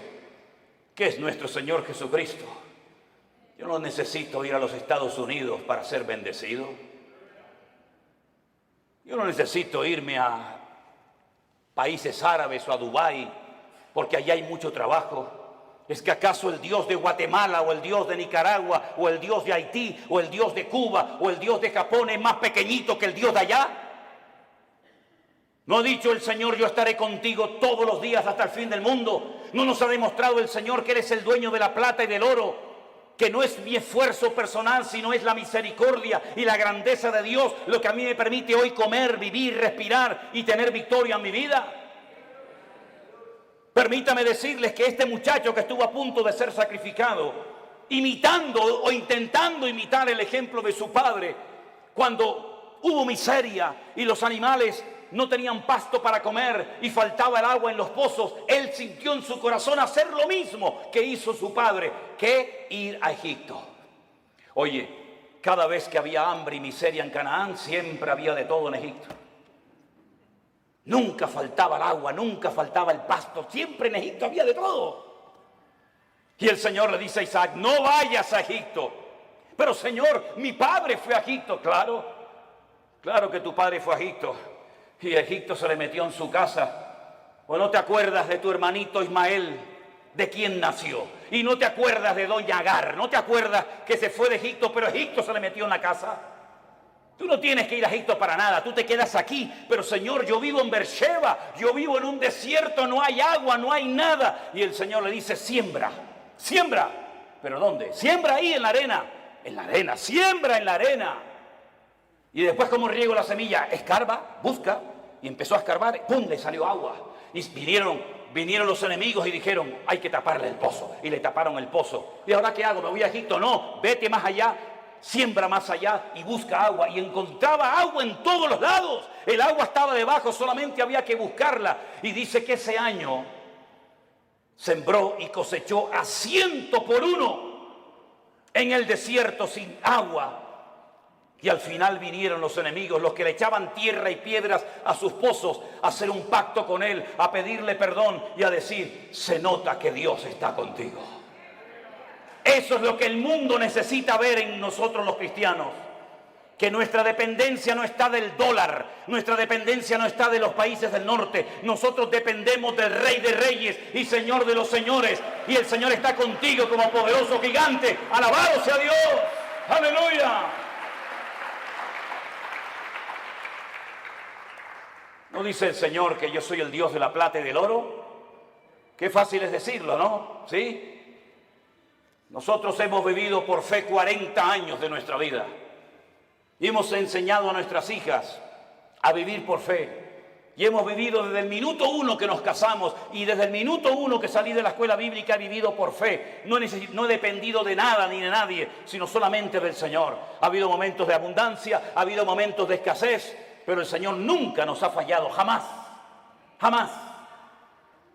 que es nuestro Señor Jesucristo. Yo no necesito ir a los Estados Unidos para ser bendecido. Yo no necesito irme a países árabes o a Dubái, porque allá hay mucho trabajo. ¿Es que acaso el Dios de Guatemala o el Dios de Nicaragua o el Dios de Haití o el Dios de Cuba o el Dios de Japón es más pequeñito que el Dios de allá? ¿No ha dicho el Señor, yo estaré contigo todos los días hasta el fin del mundo? ¿No nos ha demostrado el Señor que Él es el dueño de la plata y del oro? Que no es mi esfuerzo personal, sino es la misericordia y la grandeza de Dios lo que a mí me permite hoy comer, vivir, respirar y tener victoria en mi vida. Permítame decirles que este muchacho que estuvo a punto de ser sacrificado, imitando o intentando imitar el ejemplo de su padre, cuando hubo miseria y los animales no tenían pasto para comer y faltaba el agua en los pozos, él sintió en su corazón hacer lo mismo que hizo su padre, que ir a Egipto. Oye, cada vez que había hambre y miseria en Canaán, siempre había de todo en Egipto. Nunca faltaba el agua, nunca faltaba el pasto, siempre en Egipto había de todo. Y el Señor le dice a Isaac, no vayas a Egipto. Pero Señor, mi padre fue a Egipto. Claro que tu padre fue a Egipto. Y Egipto se le metió en su casa. ¿O no te acuerdas de tu hermanito Ismael, de quién nació? Y no te acuerdas de doña Agar, no te acuerdas que se fue de Egipto, pero Egipto se le metió en la casa. Tú no tienes que ir a Egipto para nada, tú te quedas aquí. Pero Señor, yo vivo en Beersheba, yo vivo en un desierto, no hay agua, no hay nada. Y el Señor le dice, siembra. ¿Pero dónde? Siembra ahí en la arena, siembra en la arena. Y después, ¿cómo riego la semilla? Escarba, busca, y empezó a escarbar, ¡pum!, le salió agua. Y vinieron los enemigos y dijeron, hay que taparle el pozo. Y le taparon el pozo. ¿Y ahora qué hago? ¿Me voy a Egipto? No, vete más allá. Siembra más allá y busca agua. Y encontraba agua en todos los lados. El agua estaba debajo, solamente había que buscarla. Y dice que ese año sembró y cosechó a 100 por 1 en el desierto sin agua. Y al final vinieron los enemigos, los que le echaban tierra y piedras a sus pozos, a hacer un pacto con él, a pedirle perdón y a decir, se nota que Dios está contigo. Eso es lo que el mundo necesita ver en nosotros los cristianos. que nuestra dependencia no está del dólar, nuestra dependencia no está de los países del norte. Nosotros dependemos del Rey de Reyes y Señor de los señores. Y el Señor está contigo como poderoso gigante. ¡Alabado sea Dios! ¡Aleluya! ¿No dice el Señor que yo soy el Dios de la plata y del oro? Qué fácil es decirlo, ¿no? ¿Sí? Nosotros hemos vivido por fe 40 años de nuestra vida. Y hemos enseñado a nuestras hijas a vivir por fe. Y hemos vivido desde el minuto 1 que nos casamos y desde el minuto 1 que salí de la escuela bíblica he vivido por fe. No he dependido de nada ni de nadie, sino solamente del Señor. Ha habido momentos de abundancia, ha habido momentos de escasez, pero el Señor nunca nos ha fallado, jamás, jamás.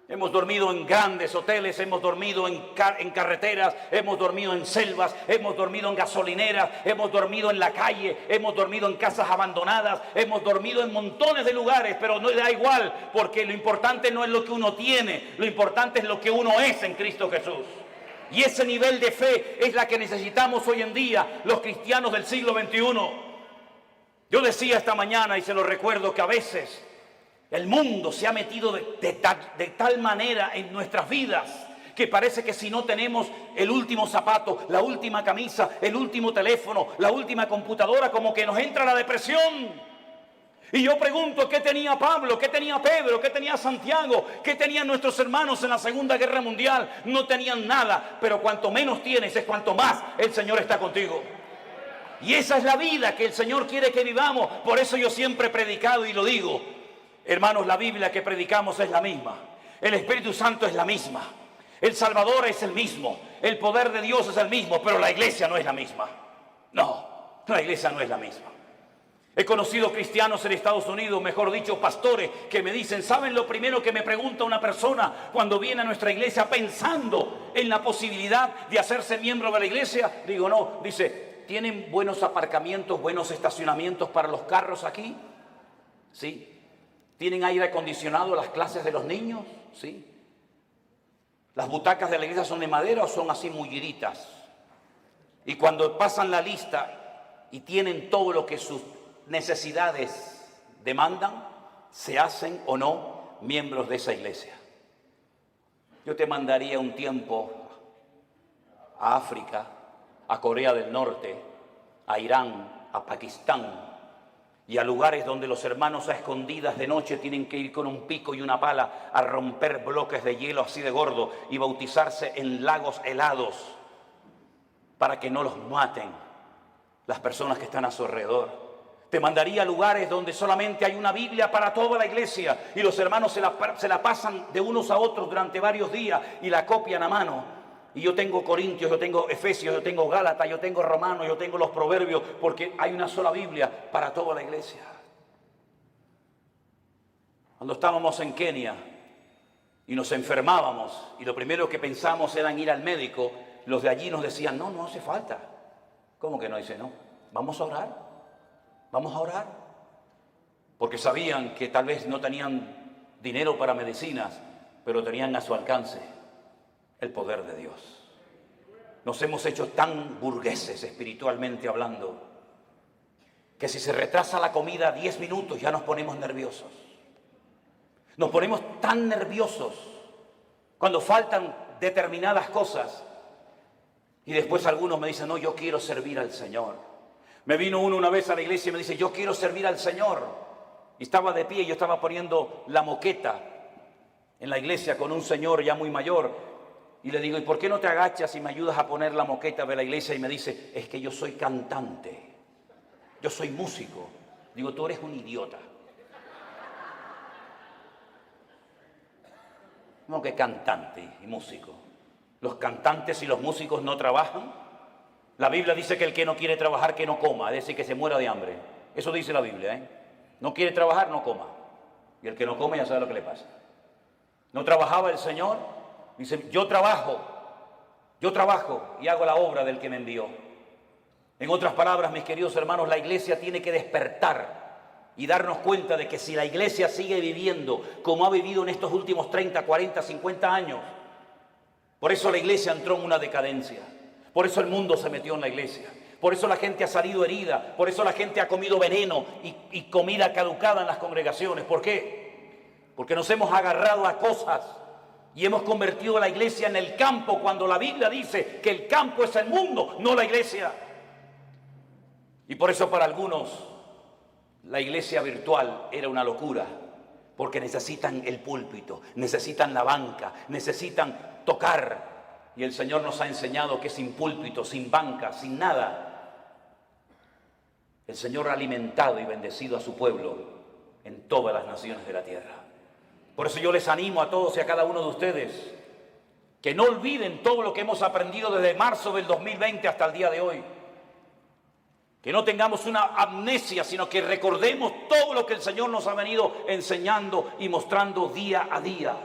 Hemos dormido en grandes hoteles, hemos dormido en carreteras, hemos dormido en selvas, hemos dormido en gasolineras, hemos dormido en la calle, hemos dormido en casas abandonadas, hemos dormido en montones de lugares, pero no da igual, porque lo importante no es lo que uno tiene, lo importante es lo que uno es en Cristo Jesús. Y ese nivel de fe es la que necesitamos hoy en día los cristianos del siglo XXI. Yo decía esta mañana y se lo recuerdo que a veces el mundo se ha metido de tal manera en nuestras vidas que parece que si no tenemos el último zapato, la última camisa, el último teléfono, la última computadora, como que nos entra la depresión. Y yo pregunto, ¿qué tenía Pablo? ¿Qué tenía Pedro? ¿Qué tenía Santiago? ¿Qué tenían nuestros hermanos en la Segunda Guerra Mundial? No tenían nada, pero cuanto menos tienes es cuanto más el Señor está contigo. Y esa es la vida que el Señor quiere que vivamos. Por eso yo siempre he predicado y lo digo. Hermanos, la Biblia que predicamos es la misma. El Espíritu Santo es la misma. El Salvador es el mismo. El poder de Dios es el mismo, pero la iglesia no es la misma. No, la iglesia no es la misma. He conocido cristianos en Estados Unidos, mejor dicho, pastores, que me dicen, ¿saben lo primero que me pregunta una persona cuando viene a nuestra iglesia pensando en la posibilidad de hacerse miembro de la iglesia? Digo, no, dice, ¿tienen buenos aparcamientos, buenos estacionamientos para los carros aquí? Sí. ¿Tienen aire acondicionado las clases de los niños? Sí. ¿Las butacas de la iglesia son de madera o son así mulliditas? Y cuando pasan la lista y tienen todo lo que sus necesidades demandan, ¿se hacen o no miembros de esa iglesia? Yo te mandaría un tiempo a África, a Corea del Norte, a Irán, a Pakistán, y a lugares donde los hermanos a escondidas de noche tienen que ir con un pico y una pala a romper bloques de hielo así de gordo y bautizarse en lagos helados para que no los maten las personas que están a su alrededor. Te mandaría a lugares donde solamente hay una Biblia para toda la iglesia y los hermanos se la pasan de unos a otros durante varios días y la copian a mano. Y yo tengo Corintios, yo tengo Efesios, yo tengo Gálatas, yo tengo Romanos, yo tengo los Proverbios, porque hay una sola Biblia para toda la iglesia. Cuando estábamos en Kenia y nos enfermábamos y lo primero que pensamos era en ir al médico, los de allí nos decían, no, no hace falta. ¿Cómo que no? Dice, no, vamos a orar, vamos a orar. Porque sabían que tal vez no tenían dinero para medicinas, pero tenían a su alcance el poder de Dios. Nos hemos hecho tan burgueses espiritualmente hablando que si se retrasa la comida 10 minutos ya nos ponemos nerviosos. Nos ponemos tan nerviosos cuando faltan determinadas cosas y después algunos me dicen, no, yo quiero servir al Señor. Me vino uno una vez a la iglesia y me dice, yo quiero servir al Señor. Y estaba de pie y yo estaba poniendo la moqueta en la iglesia con un señor ya muy mayor. Y le digo, ¿y por qué no te agachas y me ayudas a poner la moqueta de la iglesia? Y me dice, es que yo soy cantante, yo soy músico. Digo, tú eres un idiota. ¿Cómo que cantante y músico? ¿Los cantantes y los músicos no trabajan? La Biblia dice que el que no quiere trabajar, que no coma, es decir, que se muera de hambre. Eso dice la Biblia, ¿eh? No quiere trabajar, no coma. Y el que no come ya sabe lo que le pasa. ¿No trabajaba el Señor? Dice, yo trabajo y hago la obra del que me envió. En otras palabras, mis queridos hermanos, la iglesia tiene que despertar y darnos cuenta de que si la iglesia sigue viviendo como ha vivido en estos últimos 30, 40, 50 años, por eso la iglesia entró en una decadencia, por eso el mundo se metió en la iglesia, Por eso la gente ha salido herida, por eso la gente ha comido veneno y comida caducada en las congregaciones. ¿Por qué? Porque nos hemos agarrado a cosas y hemos convertido la iglesia en el campo, cuando la Biblia dice que el campo es el mundo, no la iglesia. Y por eso para algunos la iglesia virtual era una locura, porque necesitan el púlpito, necesitan la banca, necesitan tocar. Y el Señor nos ha enseñado que sin púlpito, sin banca, sin nada, el Señor ha alimentado y bendecido a su pueblo en todas las naciones de la tierra. Por eso yo les animo a todos y a cada uno de ustedes que no olviden todo lo que hemos aprendido desde marzo del 2020 hasta el día de hoy. Que no tengamos una amnesia, sino que recordemos todo lo que el Señor nos ha venido enseñando y mostrando día a día.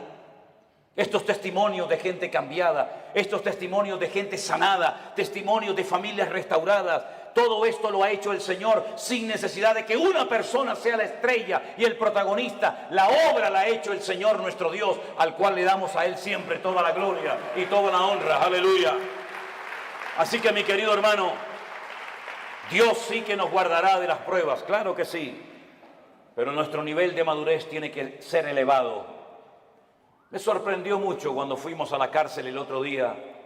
Estos testimonios de gente cambiada, estos testimonios de gente sanada, testimonios de familias restauradas, todo esto lo ha hecho el Señor sin necesidad de que una persona sea la estrella y el protagonista. La obra la ha hecho el Señor nuestro Dios, al cual le damos a Él siempre toda la gloria y toda la honra. Aleluya. Así que, mi querido hermano, Dios sí que nos guardará de las pruebas, claro que sí, pero nuestro nivel de madurez tiene que ser elevado. Me sorprendió mucho cuando fuimos a la cárcel el otro día,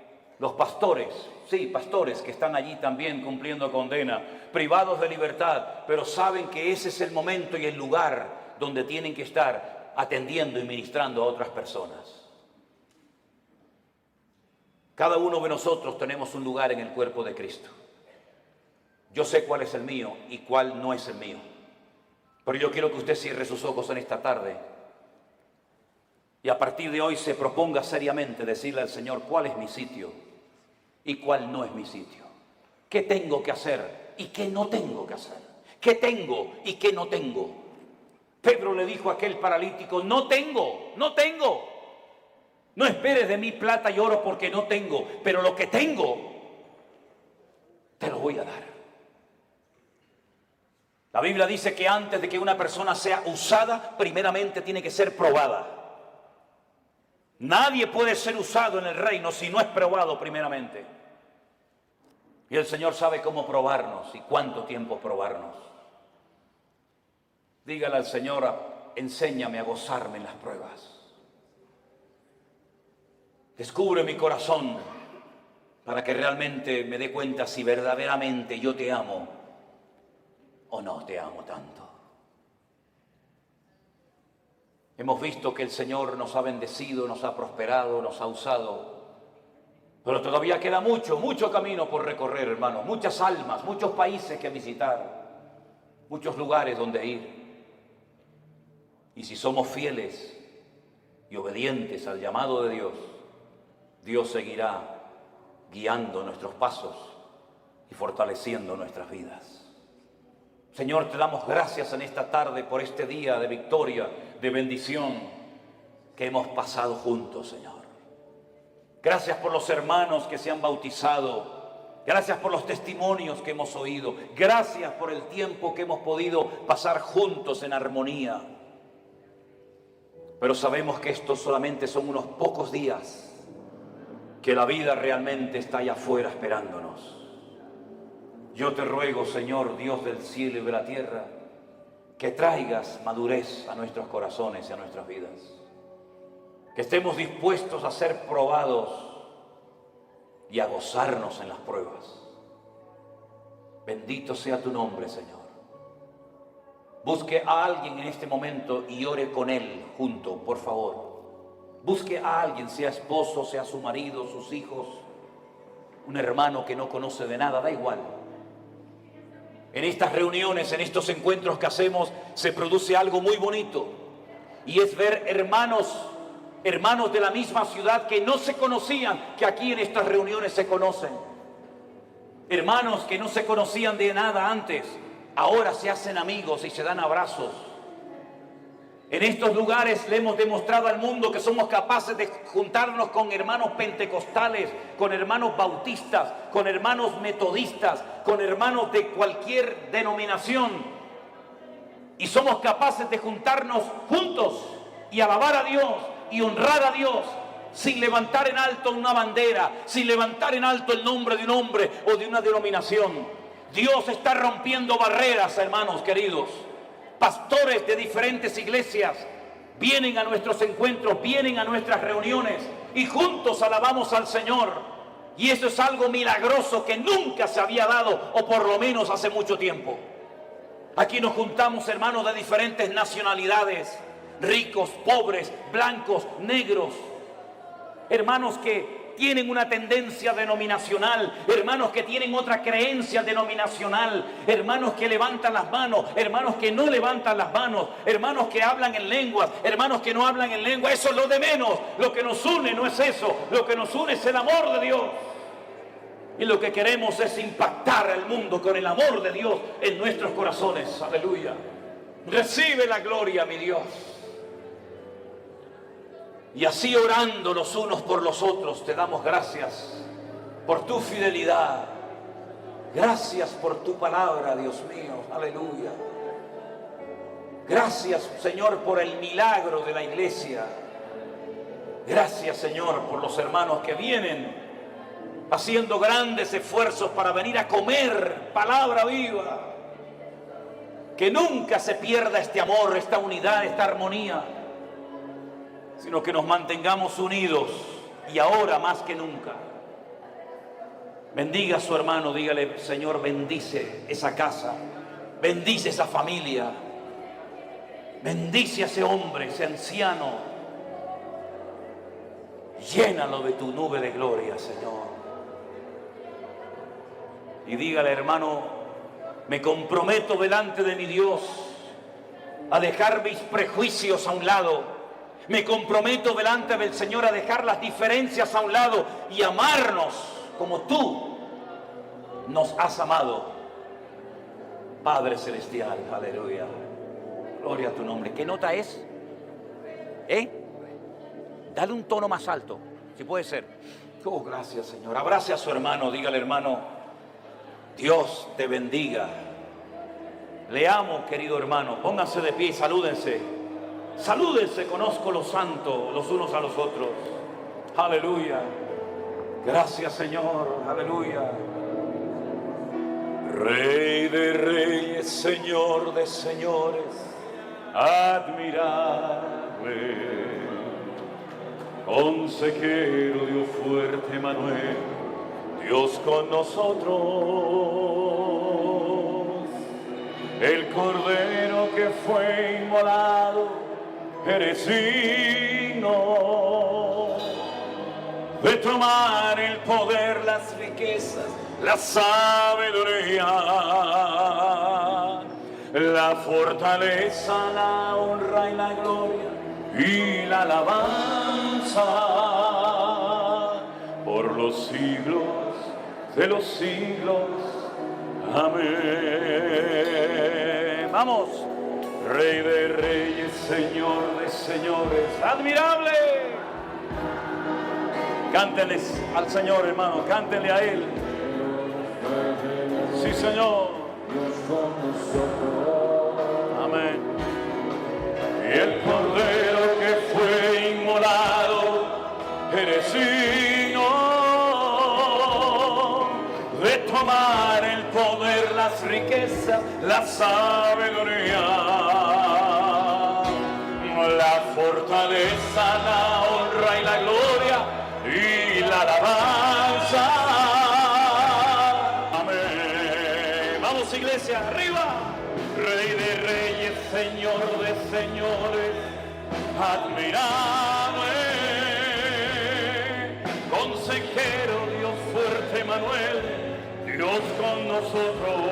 los pastores, sí, pastores que están allí también cumpliendo condena, privados de libertad, pero saben que ese es el momento y el lugar donde tienen que estar atendiendo y ministrando a otras personas. Cada uno de nosotros tenemos un lugar en el cuerpo de Cristo. Yo sé cuál es el mío y cuál no es el mío. Pero yo quiero que usted cierre sus ojos en esta tarde y a partir de hoy se proponga seriamente decirle al Señor cuál es mi sitio y cuál no es mi sitio. ¿Qué tengo que hacer y qué no tengo que hacer? ¿Qué tengo y qué no tengo? Pedro le dijo a aquel paralítico: no tengo. No esperes de mí plata y oro porque no tengo, pero lo que tengo te lo voy a dar. La Biblia dice que antes de que una persona sea usada, primeramente tiene que ser probada. Nadie puede ser usado en el reino si no es probado primeramente. Y el Señor sabe cómo probarnos y cuánto tiempo probarnos. Dígale al Señor: enséñame a gozarme en las pruebas. Descubre mi corazón para que realmente me dé cuenta si verdaderamente yo te amo o no te amo tanto. Hemos visto que el Señor nos ha bendecido, nos ha prosperado, nos ha usado, pero todavía queda mucho camino por recorrer, hermanos, muchas almas, muchos países que visitar, muchos lugares donde ir. Y si somos fieles y obedientes al llamado de Dios, Dios seguirá guiando nuestros pasos y fortaleciendo nuestras vidas. Señor, te damos gracias en esta tarde por este día de victoria, de bendición que hemos pasado juntos, Señor. Gracias por los hermanos que se han bautizado. Gracias por los testimonios que hemos oído. Gracias por el tiempo que hemos podido pasar juntos en armonía. Pero sabemos que estos solamente son unos pocos días, que la vida realmente está allá afuera esperándonos. Yo te ruego, Señor, Dios del cielo y de la tierra, que traigas madurez a nuestros corazones y a nuestras vidas. Que estemos dispuestos a ser probados y a gozarnos en las pruebas. Bendito sea tu nombre, Señor. Busque a alguien en este momento y ore con él junto, por favor. Busque a alguien, sea esposo, sea su marido, sus hijos, un hermano que no conoce de nada, da igual. En estas reuniones, en estos encuentros que hacemos, se produce algo muy bonito. Y es ver hermanos de la misma ciudad que no se conocían, que aquí en estas reuniones se conocen. Hermanos que no se conocían de nada antes, ahora se hacen amigos y se dan abrazos. En estos lugares le hemos demostrado al mundo que somos capaces de juntarnos con hermanos pentecostales, con hermanos bautistas, con hermanos metodistas, con hermanos de cualquier denominación. Y somos capaces de juntarnos juntos y alabar a Dios y honrar a Dios sin levantar en alto una bandera, sin levantar en alto el nombre de un hombre o de una denominación. Dios está rompiendo barreras, hermanos queridos. Pastores de diferentes iglesias vienen a nuestros encuentros, vienen a nuestras reuniones y juntos alabamos al Señor. Y eso es algo milagroso que nunca se había dado, o por lo menos hace mucho tiempo. Aquí nos juntamos hermanos de diferentes nacionalidades, ricos, pobres, blancos, negros, hermanos que tienen una tendencia denominacional, hermanos que tienen otra creencia denominacional, hermanos que levantan las manos, hermanos que no levantan las manos, hermanos que hablan en lenguas, hermanos que no hablan en lengua. Eso es lo de menos. Lo que nos une no es eso, lo que nos une es el amor de Dios. Y lo que queremos es impactar al mundo con el amor de Dios en nuestros corazones. Aleluya. Recibe la gloria, mi Dios. Y así orando los unos por los otros, te damos gracias por tu fidelidad. Gracias por tu palabra, Dios mío. Aleluya. Gracias, Señor, por el milagro de la iglesia. Gracias, Señor, por los hermanos que vienen haciendo grandes esfuerzos para venir a comer palabra viva. Que nunca se pierda este amor, esta unidad, esta armonía, sino que nos mantengamos unidos, y ahora más que nunca. Bendiga a su hermano, dígale: Señor, bendice esa casa, bendice esa familia, bendice a ese hombre, ese anciano. Llénalo de tu nube de gloria, Señor. Y dígale: hermano, me comprometo delante de mi Dios a dejar mis prejuicios a un lado. Me comprometo delante del Señor a dejar las diferencias a un lado y amarnos como tú nos has amado, Padre Celestial. Aleluya. Gloria a tu nombre. ¿Qué nota es? Dale un tono más alto, si puede ser. Oh, gracias, Señor. Abrace a su hermano, dígale: hermano, Dios te bendiga. Le amo, querido hermano. Pónganse de pie y salúdense. Salúdense, conozco los santos los unos a los otros. Aleluya. Gracias, Señor. Aleluya. Rey de reyes, Señor de señores, admirable, consejero, Dios fuerte, Manuel, Dios con nosotros, el Cordero que fue inmolado, eres digno de tomar el poder, las riquezas, la sabiduría, la fortaleza, la honra y la gloria y la alabanza por los siglos de los siglos. Amén. Vamos. Rey de reyes, Señor de señores, admirable. Cántenles al Señor, hermano, cántenle a Él. Sí, Señor. Amén. Y el Cordero que fue inmolado, eres digno de tomar el poder, las riquezas, la sabiduría, la fortaleza, la honra y la gloria y la alabanza. Amén. Vamos, iglesia, arriba. Rey de reyes, Señor de señores, admirable, consejero, Dios fuerte, Manuel, Dios con nosotros,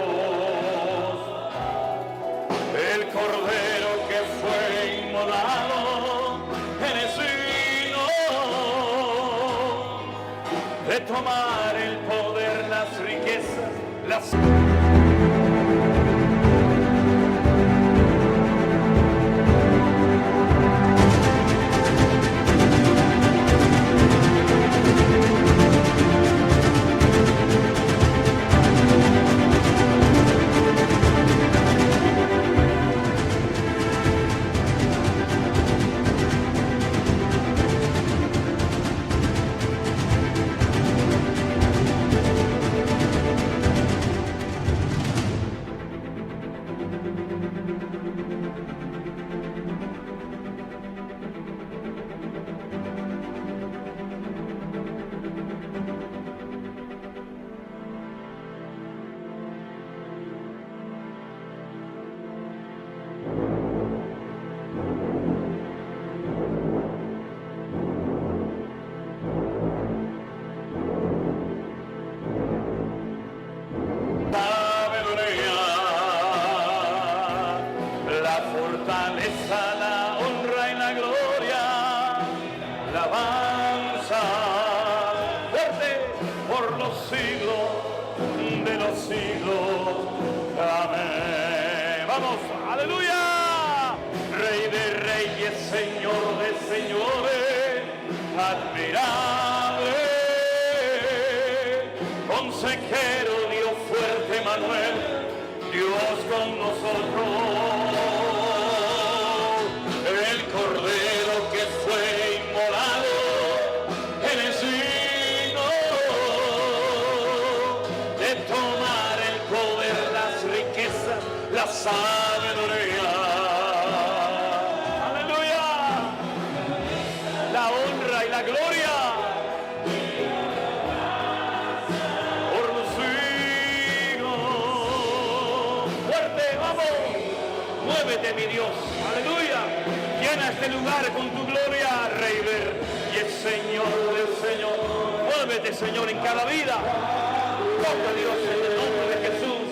el Cordero que fue inmolado, eres digno de tomar el poder, las riquezas, las... es Señor de señores, admirable, consejero, Dios fuerte, Manuel, Dios con nosotros. El Cordero que fue inmolado en el signo de tomar el poder, las riquezas, la sabiduría. Aleluya. La honra y la gloria por los siglos. Fuerte, vamos. Muévete, mi Dios. Aleluya. Llena este lugar con tu gloria, Rey ver, y el Señor del Señor. Muévete, Señor, en cada vida. Toca, Dios, en el nombre de Jesús.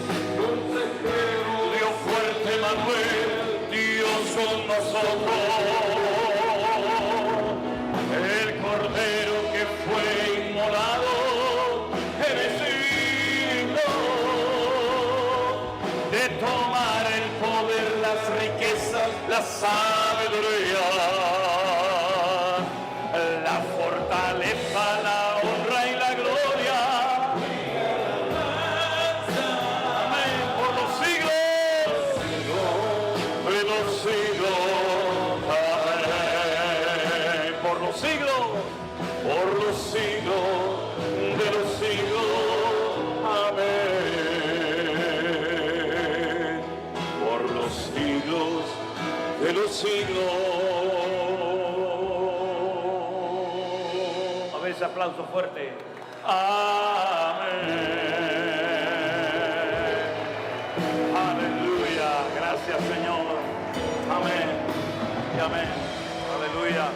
Dios fuerte, Manuel, Dios con nosotros. El Cordero que fue inmolado en el siglo de tomar el poder, las riquezas, la sabiduría, la fortaleza, la honra y la gloria. Amén. Por los siglos de los siglos. Amén. Por los siglos de los siglos. Amén. Por los siglos de los siglos. A ver ese aplauso fuerte. Amén. Aleluya. Gracias, Señor. Amén. Y amén. Aleluya.